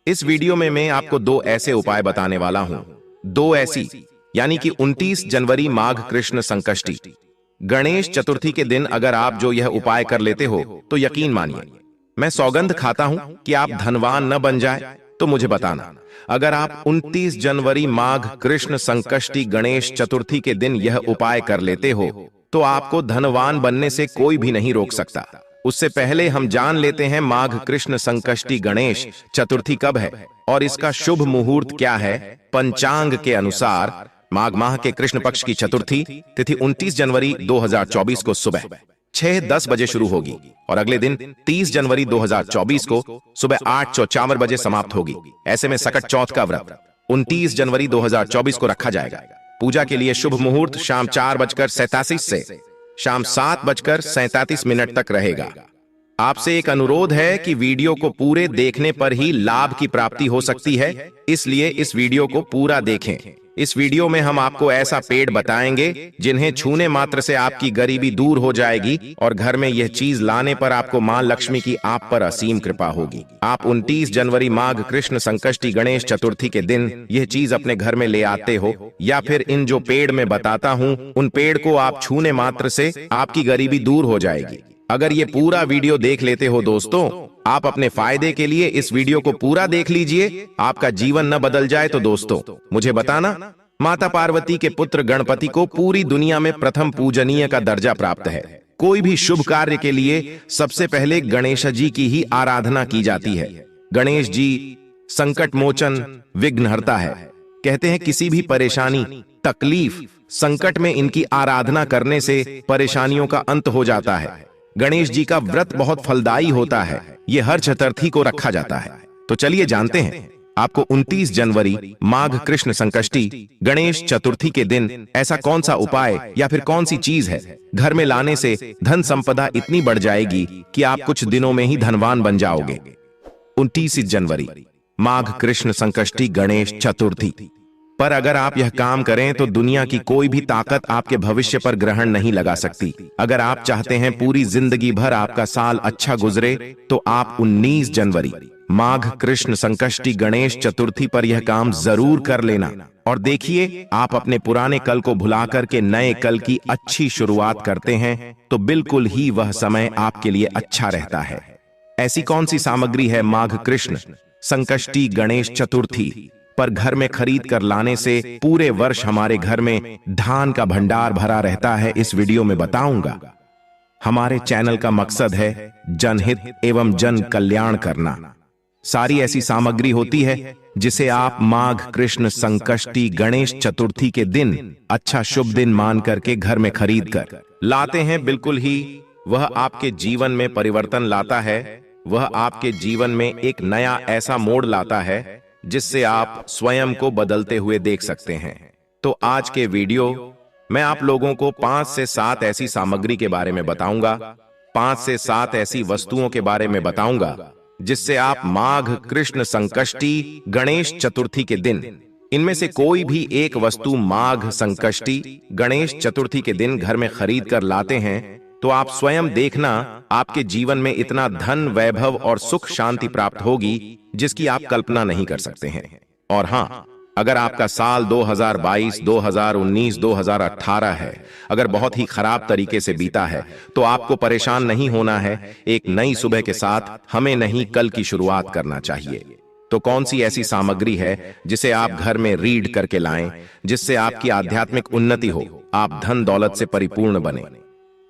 इस वीडियो में मैं आपको दो ऐसे उपाय बताने वाला हूं। दो ऐसी यानी कि 29 जनवरी माघ कृष्ण संकष्टी गणेश चतुर्थी के दिन अगर आप जो यह उपाय कर लेते हो तो यकीन मानिए, मैं सौगंध खाता हूं कि आप धनवान न बन जाए। तो मुझे बताना, अगर आप 29 जनवरी माघ कृष्ण संकष्टी गणेश चतुर्थी के दिन यह उपाय कर लेते हो तो आपको धनवान बनने से कोई भी नहीं रोक सकता। उससे पहले हम जान लेते हैं माघ कृष्ण संकष्टी गणेश चतुर्थी कब है और इसका शुभ मुहूर्त क्या है। पंचांग के अनुसार माघ माह के कृष्ण पक्ष की चतुर्थी तिथि 29 जनवरी 2024 को सुबह 6:10 बजे शुरू होगी और अगले दिन 30 जनवरी 2024 को सुबह 8:54 बजे समाप्त होगी। ऐसे में सकट चौथ का व्रत 29 जनवरी 2024 को रखा जाएगा। पूजा के लिए शुभ मुहूर्त शाम 4:87 से शाम 7:37 तक रहेगा। आपसे एक अनुरोध है कि वीडियो को पूरे देखने पर ही लाभ की प्राप्ति हो सकती है, इसलिए इस वीडियो को पूरा देखें। इस वीडियो में हम आपको ऐसा पेड़ बताएंगे जिन्हें छूने मात्र से आपकी गरीबी दूर हो जाएगी और घर में यह चीज लाने पर आपको मां लक्ष्मी की आप पर असीम कृपा होगी। आप 29 जनवरी माघ कृष्ण संकष्टी गणेश चतुर्थी के दिन यह चीज अपने घर में ले आते हो या फिर इन जो पेड़ में बताता हूं उन पेड़ को आप छूने मात्र से आपकी गरीबी दूर हो जाएगी। अगर ये पूरा वीडियो देख लेते हो दोस्तों, आप अपने फायदे के लिए इस वीडियो को पूरा देख लीजिए, आपका जीवन न बदल जाए तो दोस्तों मुझे बताना। माता पार्वती के पुत्र गणपति को पूरी दुनिया में प्रथम पूजनीय का दर्जा प्राप्त है। कोई भी शुभ कार्य के लिए सबसे पहले गणेश जी की ही आराधना की जाती है। गणेश जी संकट मोचन विघ्नहर्ता है। कहते हैं किसी भी परेशानी तकलीफ संकट में इनकी आराधना करने से परेशानियों का अंत हो जाता है। गणेश जी का व्रत बहुत फलदायी होता है, ये हर चतुर्थी को रखा जाता है। तो चलिए जानते हैं, आपको 29 जनवरी माघ कृष्ण संकष्टी गणेश चतुर्थी के दिन ऐसा कौन सा उपाय या फिर कौन सी चीज है घर में लाने से धन संपदा इतनी बढ़ जाएगी कि आप कुछ दिनों में ही धनवान बन जाओगे। 29 जनवरी माघ कृष्ण संकष्टी गणेश चतुर्थी पर अगर आप यह काम करें तो दुनिया की कोई भी ताकत आपके भविष्य पर ग्रहण नहीं लगा सकती। अगर आप चाहते हैं पूरी जिंदगी भर आपका साल अच्छा गुजरे तो आप 19 जनवरी माघ कृष्ण संकष्टी गणेश चतुर्थी पर यह काम जरूर कर लेना और देखिए, आप अपने पुराने कल को भुला करके नए कल की अच्छी शुरुआत करते हैं तो बिल्कुल ही वह समय आपके लिए अच्छा रहता है। ऐसी कौन सी सामग्री है माघ कृष्ण संकष्टी गणेश चतुर्थी पर घर में खरीद कर लाने से पूरे वर्ष हमारे घर में धान का भंडार भरा रहता है, इस वीडियो में बताऊंगा। हमारे चैनल का मकसद है जनहित एवं जन कल्याण करना। सारी ऐसी सामग्री होती है जिसे आप माघ कृष्ण संकष्टी गणेश चतुर्थी के दिन अच्छा शुभ दिन मान करके घर में खरीद कर लाते हैं। बिल्कुल ही वह आपके जीवन में परिवर्तन लाता है, वह आपके जीवन में एक नया ऐसा मोड़ लाता है जिससे आप स्वयं को बदलते हुए देख सकते हैं। तो आज के वीडियो मैं आप लोगों को 5 से 7 ऐसी सामग्री के बारे में बताऊंगा, 5 से 7 ऐसी वस्तुओं के बारे में बताऊंगा जिससे आप माघ कृष्ण संकष्टी गणेश चतुर्थी के दिन इनमें से कोई भी एक वस्तु माघ संकष्टी गणेश चतुर्थी के दिन घर में खरीद कर लाते हैं तो आप स्वयं देखना, आपके जीवन में इतना धन वैभव और सुख शांति प्राप्त होगी जिसकी आप कल्पना नहीं कर सकते हैं। और हाँ, अगर आपका साल 2022, 2019, 2018 है, अगर बहुत ही खराब तरीके से बीता है तो आपको परेशान नहीं होना है। एक नई सुबह के साथ हमें नहीं कल की शुरुआत करना चाहिए। तो कौन सी ऐसी सामग्री है जिसे आप घर में रीड करके लाएं जिससे आपकी आध्यात्मिक उन्नति हो, आप धन दौलत से परिपूर्ण बने।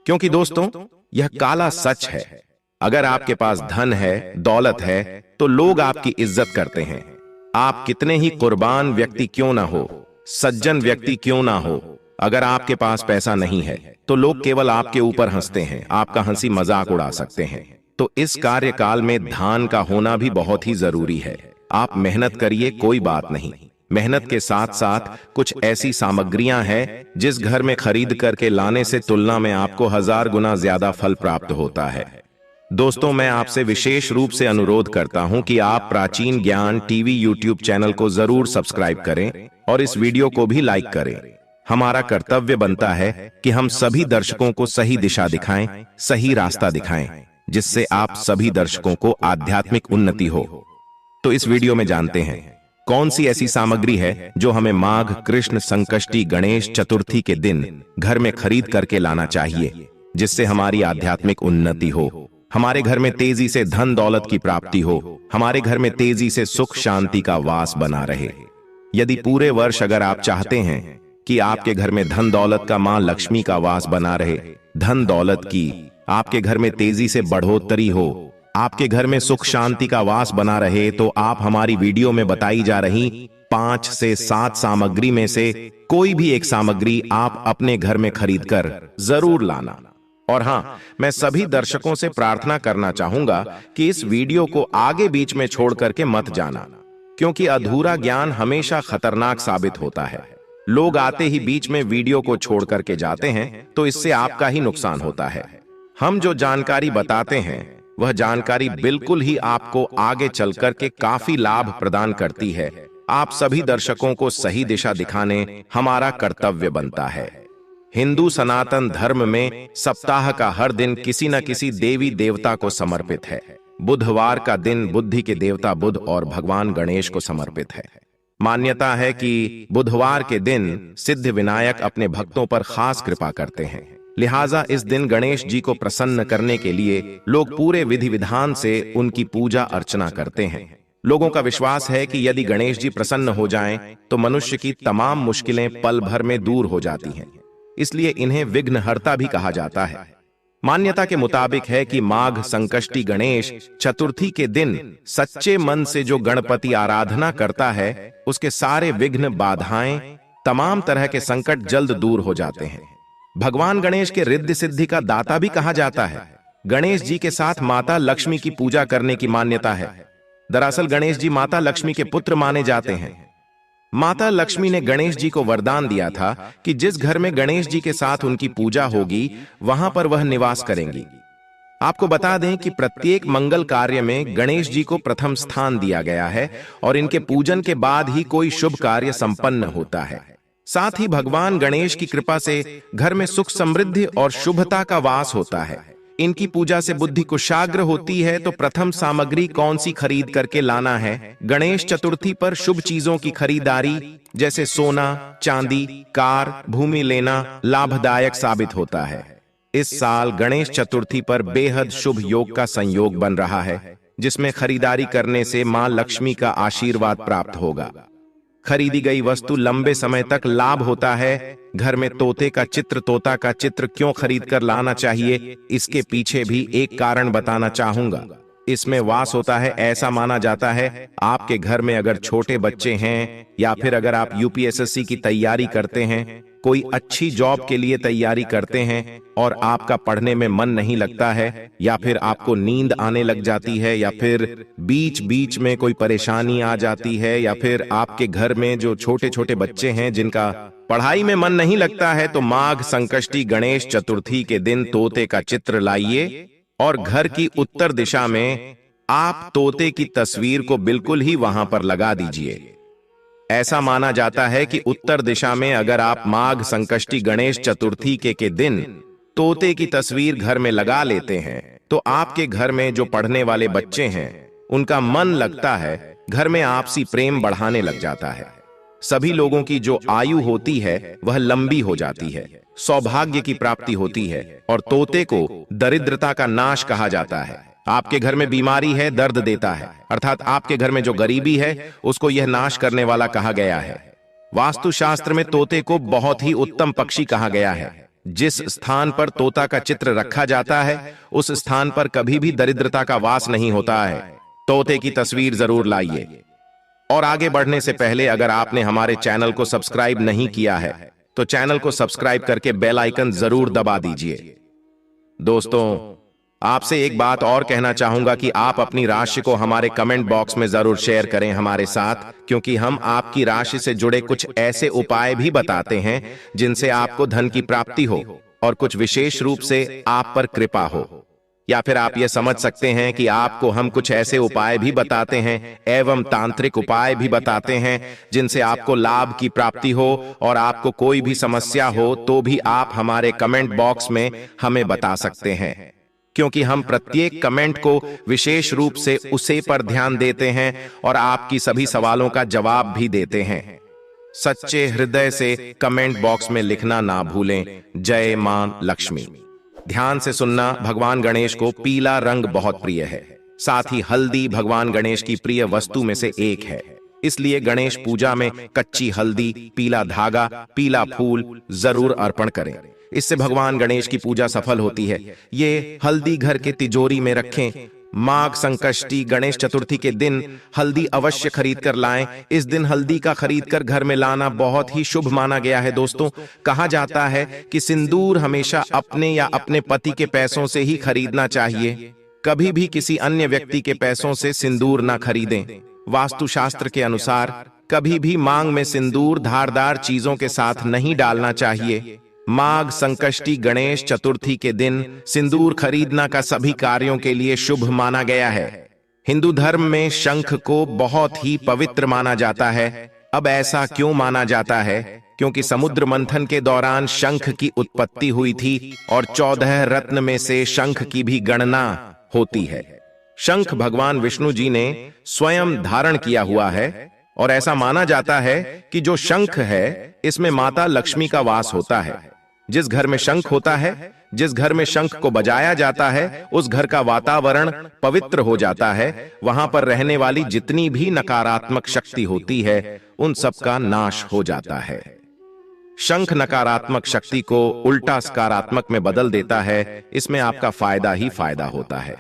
क्योंकि दोस्तों यह काला सच है, अगर आपके पास धन है दौलत है तो लोग आपकी इज्जत करते हैं। आप कितने ही कुर्बान व्यक्ति क्यों ना हो, सज्जन व्यक्ति क्यों ना हो, अगर आपके पास पैसा नहीं है तो लोग केवल आपके ऊपर हंसते हैं, आपका हंसी मजाक उड़ा सकते हैं। तो इस कार्यकाल में धान का होना भी बहुत ही जरूरी है। आप मेहनत करिए, कोई बात नहीं, मेहनत के साथ साथ कुछ ऐसी सामग्रियां हैं जिस घर में खरीद करके लाने से तुलना में आपको 1000 गुना ज्यादा फल प्राप्त होता है। दोस्तों मैं आपसे विशेष रूप से अनुरोध करता हूं कि आप प्राचीन ज्ञान टीवी यूट्यूब चैनल को जरूर सब्सक्राइब करें और इस वीडियो को भी लाइक करें। हमारा कर्तव्य बनता है कि हम सभी दर्शकों को सही दिशा दिखाएं, सही रास्ता दिखाएं, जिससे आप सभी दर्शकों को आध्यात्मिक उन्नति हो। तो इस वीडियो में जानते हैं कौन सी ऐसी सामग्री है जो हमें माघ कृष्ण संकष्टी गणेश चतुर्थी के दिन घर में खरीद करके लाना चाहिए, जिससे हमारी आध्यात्मिक उन्नति हो, हमारे घर में तेजी से धन दौलत की प्राप्ति हो, हमारे घर में तेजी से सुख शांति का वास बना रहे। यदि पूरे वर्ष अगर आप चाहते हैं कि आपके घर में धन दौलत का मां लक्ष्मी का वास बना रहे, धन दौलत की आपके घर में तेजी से बढ़ोतरी हो, आपके घर में सुख शांति का वास बना रहे, तो आप हमारी वीडियो में बताई जा रही 5 से 7 सामग्री में से कोई भी एक सामग्री आप अपने घर में खरीद कर जरूर लाना। और हां, मैं सभी दर्शकों से प्रार्थना करना चाहूंगा कि इस वीडियो को आगे बीच में छोड़ करके मत जाना, क्योंकि अधूरा ज्ञान हमेशा खतरनाक साबित होता है। लोग आते ही बीच में वीडियो को छोड़ करके जाते हैं, तो इससे आपका ही नुकसान होता है। हम जो जानकारी बताते हैं वह जानकारी बिल्कुल ही आपको आगे चल करके काफी लाभ प्रदान करती है। आप सभी दर्शकों को सही दिशा दिखाने हमारा कर्तव्य बनता है। हिंदू सनातन धर्म में सप्ताह का हर दिन किसी न किसी देवी देवता को समर्पित है। बुधवार का दिन बुद्धि के देवता बुध और भगवान गणेश को समर्पित है। मान्यता है कि बुधवार के दिन सिद्ध विनायक अपने भक्तों पर खास कृपा करते हैं, लिहाजा इस दिन गणेश जी को प्रसन्न करने के लिए लोग पूरे विधि विधान से उनकी पूजा अर्चना करते हैं। लोगों का विश्वास है कि यदि गणेश जी प्रसन्न हो जाएं, तो मनुष्य की तमाम मुश्किलें पल भर में दूर हो जाती हैं। इसलिए इन्हें विघ्नहर्ता भी कहा जाता है। मान्यता के मुताबिक है कि माघ संकष्टी गणेश चतुर्थी के दिन सच्चे मन से जो गणपति आराधना करता है, उसके सारे विघ्न बाधाएं, तमाम तरह के संकट जल्द दूर हो जाते हैं। भगवान गणेश के रिद्धि सिद्धि का दाता भी कहा जाता है। गणेश जी के साथ माता लक्ष्मी की पूजा करने की मान्यता है। दरअसल गणेश जी माता लक्ष्मी के पुत्र माने जाते हैं। माता लक्ष्मी ने गणेश जी को वरदान दिया था कि जिस घर में गणेश जी के साथ उनकी पूजा होगी, वहां पर वह निवास करेंगी। आपको बता दें कि प्रत्येक मंगल कार्य में गणेश जी को प्रथम स्थान दिया गया है और इनके पूजन के बाद ही कोई शुभ कार्य संपन्न होता है। साथ ही भगवान गणेश की कृपा से घर में सुख समृद्धि और शुभता का वास होता है। इनकी पूजा से बुद्धि कुशाग्र होती है। तो प्रथम सामग्री कौन सी खरीद करके लाना है? गणेश चतुर्थी पर शुभ चीजों की खरीदारी जैसे सोना, चांदी, कार, भूमि लेना लाभदायक साबित होता है। इस साल गणेश चतुर्थी पर बेहद शुभ योग का संयोग बन रहा है, जिसमें खरीदारी करने से मां लक्ष्मी का आशीर्वाद प्राप्त होगा। खरीदी गई वस्तु लंबे समय तक लाभ होता है। घर में तोते का चित्र क्यों खरीद कर लाना चाहिए, इसके पीछे भी एक कारण बताना चाहूंगा। इसमें वास होता है, ऐसा माना जाता है। आपके घर में अगर छोटे बच्चे हैं या फिर अगर आप यूपीएसएससी की तैयारी करते हैं, कोई अच्छी जॉब के लिए तैयारी करते हैं और आपका पढ़ने में मन नहीं लगता है, या फिर आपको नींद आने लग जाती है, या फिर बीच बीच में कोई परेशानी आ जाती है, या फिर आपके घर में जो छोटे छोटे बच्चे हैं जिनका पढ़ाई में मन नहीं लगता है, तो माघ संकष्टी गणेश चतुर्थी के दिन तोते का चित्र लाइए और घर की उत्तर दिशा में आप तोते की तस्वीर को बिल्कुल ही वहां पर लगा दीजिए। ऐसा माना जाता है कि उत्तर दिशा में अगर आप माघ संकष्टी गणेश चतुर्थी के दिन तोते की तस्वीर घर में लगा लेते हैं, तो आपके घर में जो पढ़ने वाले बच्चे हैं उनका मन लगता है, घर में आपसी प्रेम बढ़ाने लग जाता है। सभी लोगों की जो आयु होती है वह लंबी हो जाती है, सौभाग्य की प्राप्ति होती है, और तोते को दरिद्रता का नाश कहा जाता है। आपके घर में बीमारी है, दर्द देता है, अर्थात आपके घर में जो गरीबी है उसको यह नाश करने वाला कहा गया है। वास्तुशास्त्र में तोते को बहुत ही उत्तम पक्षी कहा गया है। जिस स्थान पर तोता का चित्र रखा जाता है उस स्थान पर कभी भी दरिद्रता का वास नहीं होता है। तोते की तस्वीर जरूर लाइए। और आगे बढ़ने से पहले अगर आपने हमारे चैनल को सब्सक्राइब नहीं किया है तो चैनल को सब्सक्राइब करके बेल आइकन जरूर दबा दीजिए। दोस्तों, आपसे एक बात और कहना चाहूंगा कि आप अपनी राशि को हमारे कमेंट बॉक्स में जरूर शेयर करें हमारे साथ, क्योंकि हम आपकी राशि से जुड़े कुछ ऐसे उपाय भी बताते हैं जिनसे आपको धन की प्राप्ति हो और कुछ विशेष रूप से आप पर कृपा हो। या फिर आप ये समझ सकते हैं कि आपको हम कुछ ऐसे उपाय भी बताते हैं एवं तांत्रिक उपाय भी बताते हैं जिनसे आपको लाभ की प्राप्ति हो, और आपको कोई भी समस्या हो तो भी आप हमारे कमेंट बॉक्स में हमें बता सकते हैं। क्योंकि हम प्रत्येक कमेंट को विशेष रूप से उसे पर ध्यान देते हैं और आपकी सभी सवालों का जवाब भी देते हैं। सच्चे हृदय से कमेंट बॉक्स में लिखना ना भूलें, जय मां लक्ष्मी। ध्यान से सुनना, भगवान गणेश को पीला रंग बहुत प्रिय है। साथ ही हल्दी भगवान गणेश की प्रिय वस्तु में से एक है। इसलिए गणेश पूजा में कच्ची हल्दी, पीला धागा, पीला फूल जरूर अर्पण करें। इससे भगवान गणेश की पूजा सफल होती है। ये हल्दी घर के तिजोरी में रखें। माघ संकष्टी गणेश चतुर्थी के दिन हल्दी अवश्य खरीद कर लाएं। इस दिन हल्दी का खरीद कर घर में लाना बहुत ही शुभ माना गया है। दोस्तों, कहा जाता है कि सिंदूर हमेशा अपने या अपने पति के पैसों से ही खरीदना चाहिए। कभी भी किसी अन्य व्यक्ति के पैसों से सिंदूर ना खरीदें। वास्तुशास्त्र के अनुसार कभी भी मांग में सिंदूर धारदार चीजों के साथ नहीं डालना चाहिए। माघ संकष्टी गणेश चतुर्थी के दिन सिंदूर खरीदना का सभी कार्यों के लिए शुभ माना गया है। हिंदू धर्म में शंख को बहुत ही पवित्र माना जाता है। अब ऐसा क्यों माना जाता है? क्योंकि समुद्र मंथन के दौरान शंख की उत्पत्ति हुई थी और 14 रत्न में से शंख की भी गणना होती है। शंख भगवान विष्णु जी ने स्वयं धारण किया हुआ है और ऐसा माना जाता है कि जो शंख है इसमें माता लक्ष्मी का वास होता है। जिस घर में शंख होता है, जिस घर में शंख को बजाया जाता है, उस घर का वातावरण पवित्र हो जाता है। वहां पर रहने वाली जितनी भी नकारात्मक शक्ति होती है उन सब का नाश हो जाता है। शंख नकारात्मक शक्ति को उल्टा सकारात्मक में बदल देता है। इसमें आपका फायदा ही फायदा होता है।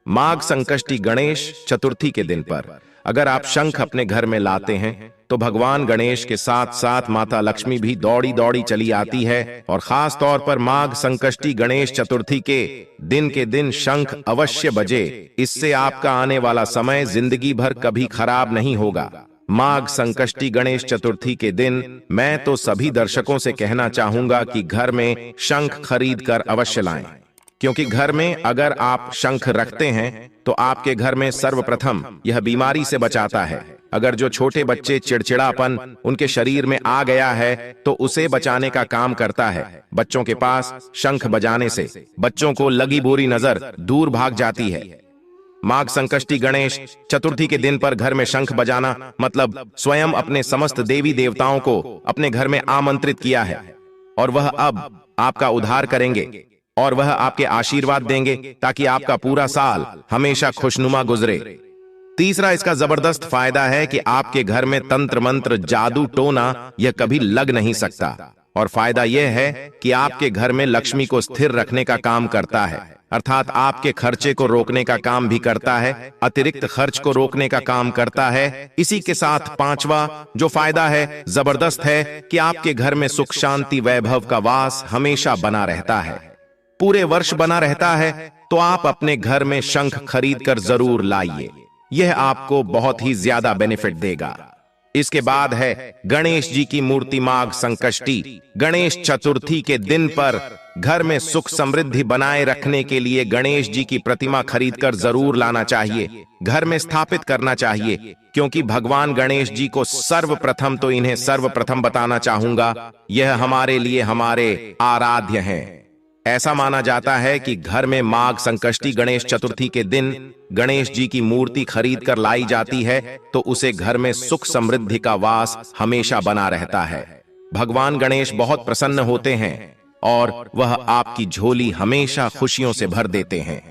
माघ संकष्टी गणेश चतुर्थी के दिन पर अगर आप शंख अपने घर में लाते हैं तो भगवान गणेश के साथ साथ माता लक्ष्मी भी दौड़ी दौड़ी चली आती है। और खास तौर पर माघ संकष्टी गणेश चतुर्थी के दिन शंख अवश्य बजे। इससे आपका आने वाला समय जिंदगी भर कभी खराब नहीं होगा। माघ संकष्टी गणेश चतुर्थी के दिन मैं तो सभी दर्शकों से कहना चाहूंगा कि घर में शंख खरीद कर अवश्य लाएं। क्योंकि घर में अगर आप शंख रखते हैं तो आपके घर में सर्वप्रथम यह बीमारी से बचाता है। अगर जो छोटे बच्चे चिड़चिड़ापन उनके शरीर में आ गया है तो उसे बचाने का काम करता है। बच्चों के पास शंख बजाने से बच्चों को लगी बुरी नजर दूर भाग जाती है। माघ संकष्टी गणेश चतुर्थी के दिन पर घर में शंख बजाना मतलब स्वयं अपने समस्त देवी देवताओं को अपने घर में आमंत्रित किया है और वह अब आपका उद्धार करेंगे और वह आपके आशीर्वाद देंगे ताकि आपका पूरा साल हमेशा खुशनुमा गुजरे। तीसरा इसका जबरदस्त फायदा है कि आपके घर में तंत्र मंत्र जादू टोना यह कभी लग नहीं सकता। और फायदा यह है कि आपके घर में लक्ष्मी को स्थिर रखने का काम करता है, अर्थात आपके खर्चे को रोकने का काम भी करता है, अतिरिक्त खर्च को रोकने का काम करता है। इसी के साथ पांचवा जो फायदा है जबरदस्त है कि आपके घर में सुख शांति वैभव का वास हमेशा बना रहता है, पूरे वर्ष बना रहता है। तो आप अपने घर में शंख खरीद कर जरूर लाइए, यह आपको बहुत ही ज्यादा बेनिफिट देगा। इसके बाद है गणेश जी की मूर्ति। माघ संकष्टी गणेश चतुर्थी के दिन पर घर में सुख समृद्धि बनाए रखने के लिए गणेश जी की प्रतिमा खरीदकर जरूर लाना चाहिए, घर में स्थापित करना चाहिए। क्योंकि भगवान गणेश जी को सर्वप्रथम तो इन्हें सर्वप्रथम बताना चाहूंगा, यह हमारे लिए हमारे आराध्य हैं। ऐसा माना जाता है कि घर में माघ संकष्टी गणेश चतुर्थी के दिन गणेश जी की मूर्ति खरीद कर लाई जाती है तो उसे घर में सुख समृद्धि का वास हमेशा बना रहता है। भगवान गणेश बहुत प्रसन्न होते हैं और वह आपकी झोली हमेशा खुशियों से भर देते हैं।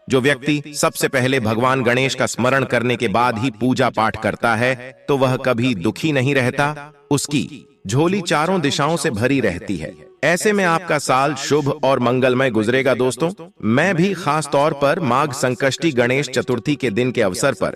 जो व्यक्ति सबसे पहले भगवान गणेश का स्मरण करने के बाद ही पूजा पाठ करता है तो वह कभी दुखी नहीं रहता, उसकी झोली चारों दिशाओं से भरी रहती है। ऐसे में आपका साल शुभ और मंगलमय गुजरेगा। दोस्तों, मैं भी खास तौर पर माघ संकष्टी गणेश चतुर्थी के दिन के अवसर पर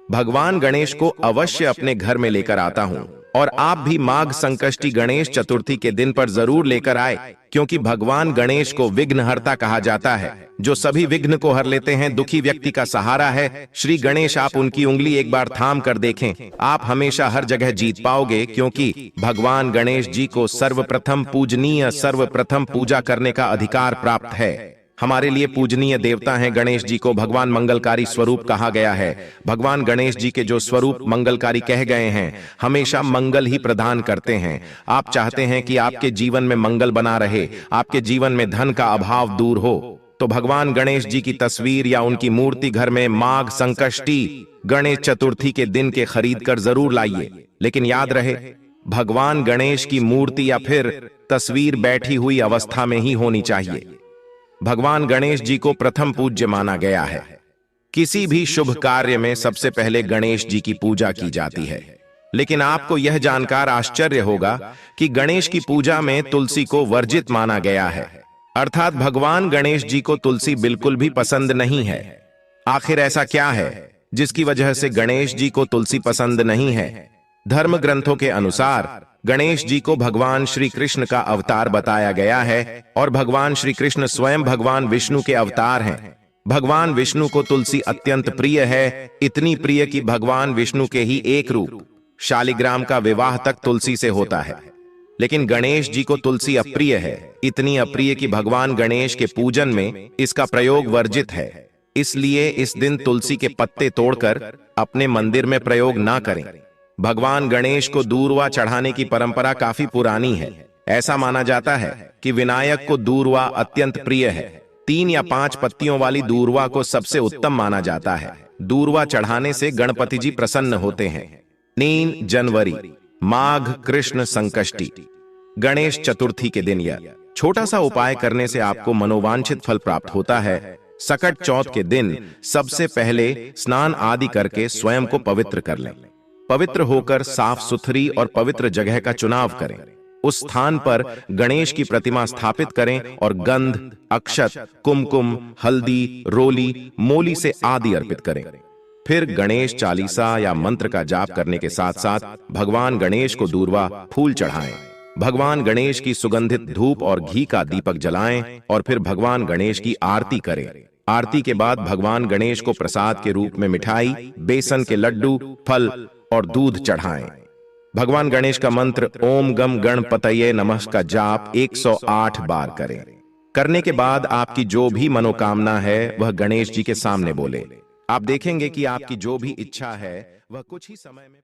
भगवान गणेश को अवश्य अपने घर में लेकर आता हूँ और आप भी माघ संकष्टी गणेश चतुर्थी के दिन पर जरूर लेकर आए। क्योंकि भगवान गणेश को विघ्नहर्ता कहा जाता है, जो सभी विघ्न को हर लेते हैं, दुखी व्यक्ति का सहारा है। श्री गणेश, आप उनकी उंगली एक बार थाम कर देखें, आप हमेशा हर जगह जीत पाओगे। क्योंकि भगवान गणेश जी को सर्वप्रथम पूजनीय, सर्वप्रथम पूजा करने का अधिकार प्राप्त है। हमारे लिए पूजनीय देवता हैं गणेश जी को भगवान मंगलकारी स्वरूप कहा गया है। भगवान गणेश जी के जो स्वरूप मंगलकारी कह गए हैं, हमेशा मंगल ही प्रदान करते हैं। आप चाहते हैं कि आपके जीवन में मंगल बना रहे, आपके जीवन में धन का अभाव दूर हो, तो भगवान गणेश जी की तस्वीर या उनकी मूर्ति घर में माघ संकष्टी गणेश चतुर्थी के दिन के खरीद कर जरूर लाइए। लेकिन याद रहे, भगवान गणेश की मूर्ति या फिर तस्वीर बैठी हुई अवस्था में ही होनी चाहिए। भगवान गणेश जी को प्रथम पूज्य माना गया है। किसी भी शुभ कार्य में सबसे पहले गणेश जी की पूजा की जाती है। लेकिन आपको यह जानकर आश्चर्य होगा कि गणेश की पूजा में तुलसी को वर्जित माना गया है, अर्थात भगवान गणेश जी को तुलसी बिल्कुल भी पसंद नहीं है। आखिर ऐसा क्या है जिसकी वजह से गणेश जी को तुलसी पसंद नहीं है? धर्म ग्रंथों के अनुसार गणेश जी को भगवान श्री कृष्ण का अवतार बताया गया है और भगवान श्री कृष्ण स्वयं भगवान विष्णु के अवतार हैं। भगवान विष्णु को तुलसी अत्यंत प्रिय है, इतनी प्रिय कि भगवान विष्णु के ही एक रूप शालिग्राम का विवाह तक तुलसी से होता है। लेकिन गणेश जी को तुलसी अप्रिय है, इतनी अप्रिय कि भगवान गणेश के पूजन में इसका प्रयोग वर्जित है। इसलिए इस दिन तुलसी के पत्ते तोड़कर अपने मंदिर में प्रयोग ना करें। भगवान गणेश को दूर्वा चढ़ाने की परंपरा काफी पुरानी है। ऐसा माना जाता है कि विनायक को दूर्वा अत्यंत प्रिय है। 3 या 5 पत्तियों वाली दूर्वा को सबसे उत्तम माना जाता है। दूर्वा चढ़ाने से गणपति जी प्रसन्न होते हैं। 3 जनवरी माघ कृष्ण संकष्टी गणेश चतुर्थी के दिन यह छोटा सा उपाय करने से आपको मनोवांछित फल प्राप्त होता है। सकट चौथ के दिन सबसे पहले स्नान आदि करके स्वयं को पवित्र कर लें। पवित्र होकर साफ सुथरी और पवित्र जगह का चुनाव करें। उस स्थान पर गणेश की प्रतिमा स्थापित करें और गंध, अक्षत, कुमकुम, हल्दी, रोली, मोली से आदि अर्पित करें। फिर गणेश चालीसा या मंत्र का जाप करने के साथ साथ भगवान गणेश को दूर्वा फूल चढ़ाएं। भगवान गणेश की सुगंधित धूप और घी का दीपक जलाएं और फिर भगवान गणेश की आरती करें। आरती के बाद भगवान गणेश को प्रसाद के रूप में मिठाई, बेसन के लड्डू, फल और दूध चढ़ाएं। भगवान गणेश का मंत्र ओम गम गणपतये नमः का जाप 108 बार करें। करने के बाद आपकी जो भी मनोकामना है वह गणेश जी के सामने बोले। आप देखेंगे कि आपकी जो भी इच्छा है वह कुछ ही समय में